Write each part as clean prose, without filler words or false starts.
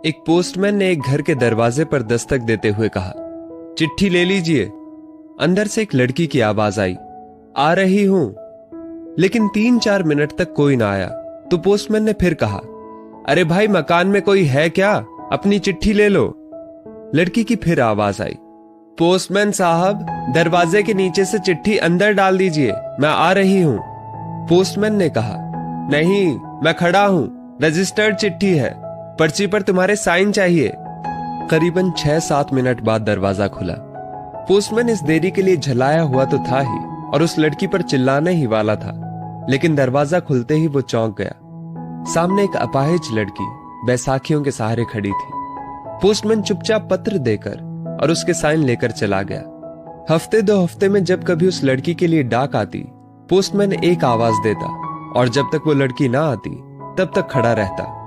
एक पोस्टमैन ने एक घर के दरवाजे पर दस्तक देते हुए कहा, चिट्ठी ले लीजिए। अंदर से एक लड़की की आवाज आई, आ रही हूं। लेकिन 3-4 मिनट तक कोई ना आया तो पोस्टमैन ने फिर कहा, अरे भाई, मकान में कोई है क्या? अपनी चिट्ठी ले लो। लड़की की फिर आवाज आई, पोस्टमैन साहब, दरवाजे के नीचे से चिट्ठी अंदर डाल दीजिए, मैं आ रही हूं। पोस्टमैन ने कहा, नहीं, मैं खड़ा हूं, रजिस्टर्ड चिट्ठी है, पर्ची पर तुम्हारे साइन चाहिए। करीबन 6-7 मिनट बाद दरवाजा खुला। पोस्टमैन इस देरी के लिए झलाया हुआ तो था ही और उस लड़की पर चिल्लाने ही वाला था, लेकिन दरवाजा खुलते ही वो चौंक गया। सामने एक अपाहिज लड़की बैसाखियों के सहारे खड़ी थी। पोस्टमैन चुपचाप पत्र देकर और उसके साइन लेकर चला गया। हफ्ते 2 हफ्ते में जब कभी उस लड़की के लिए डाक आती, पोस्टमैन एक आवाज देता और जब तक वो लड़की ना आती तब तक खड़ा रहता।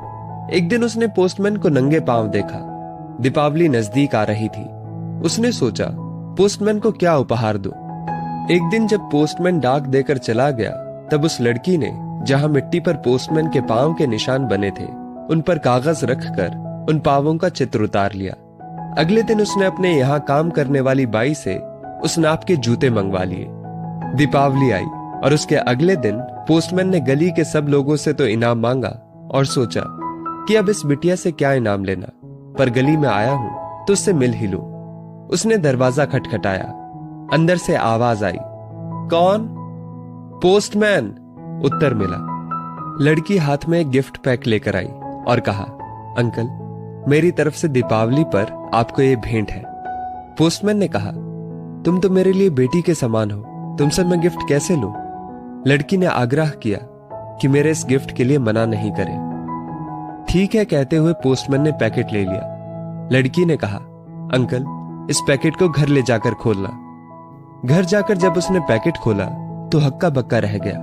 एक दिन उसने पोस्टमैन को नंगे पांव देखा। दीपावली नजदीक आ रही थी। उसने सोचा, पोस्टमैन को क्या उपहार दूं। एक दिन जब पोस्टमैन डाक देकर चला गया, तब उस लड़की ने जहां मिट्टी पर पोस्टमैन के पांव के निशान बने थे, उन पर कागज रखकर उन पांवों का चित्र उतार लिया। अगले दिन उसने अपने यहां काम करने वाली बाई से उस नाप के जूते मंगवा लिए। दीपावली आई और उसके अगले दिन पोस्टमैन ने गली के सब लोगों से तो इनाम मांगा और सोचा कि अब इस बिटिया से क्या इनाम लेना, पर गली में आया हूं तो उससे मिल ही लूं। उसने दरवाजा खटखटाया। अंदर से आवाज आई, कौन? पोस्टमैन, उत्तर मिला। लड़की हाथ में एक गिफ्ट पैक लेकर आई और कहा, अंकल, मेरी तरफ से दीपावली पर आपको ये भेंट है। पोस्टमैन ने कहा, तुम तो मेरे लिए बेटी के समान हो, तुमसे मैं गिफ्ट कैसे लूं? लड़की ने आग्रह किया कि मेरे इस गिफ्ट के लिए मना नहीं करें। ठीक है कहते हुए पोस्टमैन ने पैकेट ले लिया। लड़की ने कहा, अंकल, इस पैकेट को घर ले जाकर खोलना। घर जाकर जब उसने पैकेट खोला तो हक्का बक्का रह गया,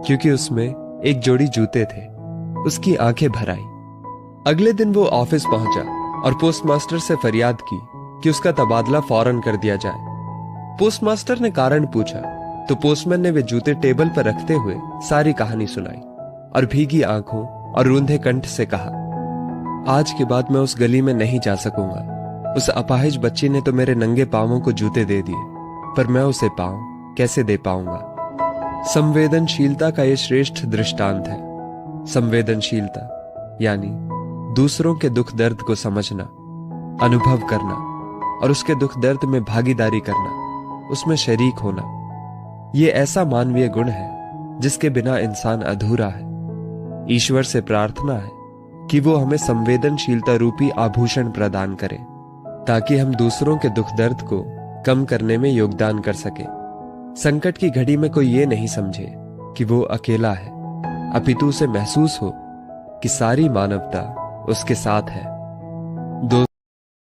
क्योंकि उसमें एक जोड़ी जूते थे। उसकी आंखें भर आई। अगले दिन वो ऑफिस पहुंचा और पोस्टमास्टर से फरियाद की कि उसका तबादला फौरन कर दिया जाए। पोस्टमास्टर ने कारण पूछा तो पोस्टमैन ने वे जूते टेबल पर रखते हुए सारी कहानी सुनाई और भीगी आंखों और रूंधे कंठ से कहा, आज के बाद मैं उस गली में नहीं जा सकूंगा। उस अपाहिज बच्ची ने तो मेरे नंगे पांवों को जूते दे दिए, पर मैं उसे पांव कैसे दे पाऊंगा। संवेदनशीलता का यह श्रेष्ठ दृष्टांत है। संवेदनशीलता यानी दूसरों के दुख दर्द को समझना, अनुभव करना और उसके दुख दर्द में भागीदारी करना, उसमें शरीक होना। ये ऐसा मानवीय गुण है जिसके बिना इंसान अधूरा है। ईश्वर से प्रार्थना है कि वो हमें संवेदनशीलता रूपी आभूषण प्रदान करे, ताकि हम दूसरों के दुख दर्द को कम करने में योगदान कर सके। संकट की घड़ी में कोई ये नहीं समझे कि वो अकेला है, अपितु उसे महसूस हो कि सारी मानवता उसके साथ है।